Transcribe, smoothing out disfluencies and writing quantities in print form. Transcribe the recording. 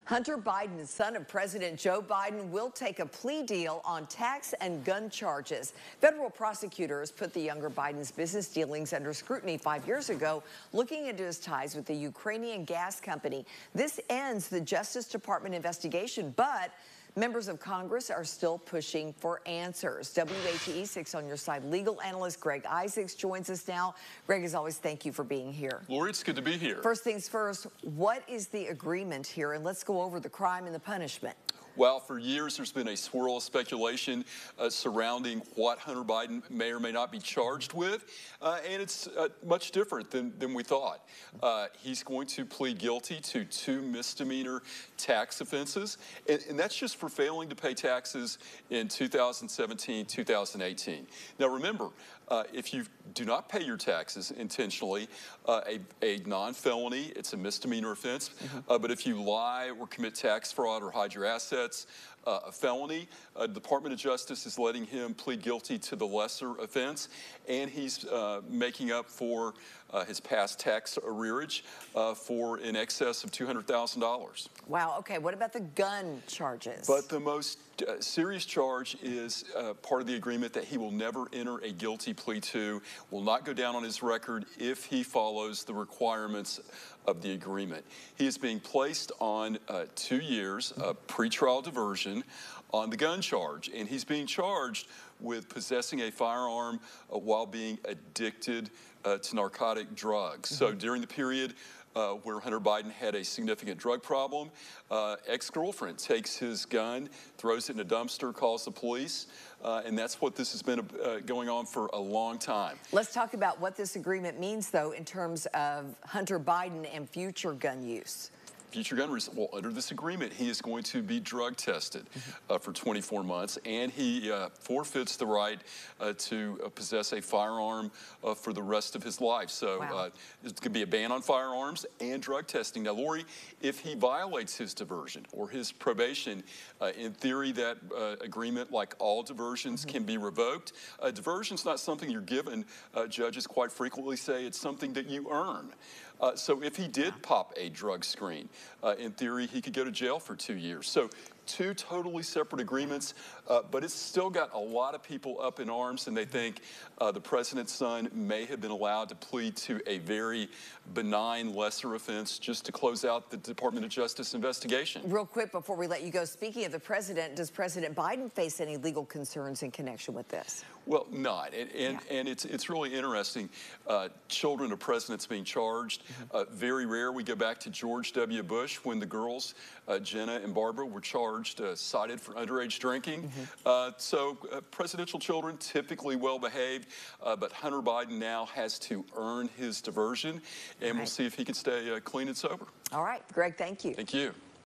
Hunter Biden, son of President Joe Biden, will take a plea deal on tax and gun charges. Federal prosecutors put the younger Biden's business dealings under scrutiny 5 years ago, looking into his ties with the Ukrainian gas company. This ends the Justice Department investigation, but members of Congress are still pushing for answers. WATE 6 on your side legal analyst Greg Isaacs joins us now. Greg, as always, thank you for being here. Lori, it's good to be here. First things first, what is the agreement here? And let's go over the crime and the punishment. Well, for years, there's been a swirl of speculation surrounding what Hunter Biden may or may not be charged with, and it's much different than we thought. He's going to plead guilty to 2 misdemeanor tax offenses, and that's just for failing to pay taxes in 2017, 2018. Now, remember, if you do not pay your taxes intentionally, a non-felony, it's a misdemeanor offense. But if you lie or commit tax fraud or hide your assets, a felony, Department of Justice is letting him plead guilty to the lesser offense, and he's making up for his past tax arrearage for in excess of $200,000. Wow, okay, what about the gun charges? But the most serious charge is part of the agreement that he will never enter a guilty plea to, will not go down on his record if he follows the requirements of the agreement. He is being placed on 2 years of pretrial diversion on the gun charge, and he's being charged with possessing a firearm while being addicted to narcotic drugs. So during the period where Hunter Biden had a significant drug problem, ex-girlfriend takes his gun, throws it in a dumpster, calls the police, and that's what this has been going on for a long time. Let's talk about what this agreement means, though, in terms of Hunter Biden and future gun use. Future gun use. Well, under this agreement, he is going to be drug tested for 24 months, and he forfeits the right to possess a firearm for the rest of his life. So wow. It could be a ban on firearms and drug testing. Now, Lori, if he violates his diversion or his probation, in theory, that agreement, like all diversions, can be revoked. Diversion's not something you're given. Judges quite frequently say it's something that you earn. So if he did pop a drug screen, in theory, he could go to jail for 2 years. So 2 totally separate agreements, but it's still got a lot of people up in arms, and they think the president's son may have been allowed to plead to a very benign lesser offense just to close out the Department of Justice investigation. Real quick before we let you go, speaking of the president, does President Biden face any legal concerns in connection with this? Well, not, and it's really interesting. Children of presidents being charged, very rare. We go back to George W. Bush when the girls, Jenna and Barbara, were charged, cited for underage drinking. So presidential children typically well behaved, but Hunter Biden now has to earn his diversion, and we'll see if he can stay clean and sober. All right, Greg, thank you. Thank you.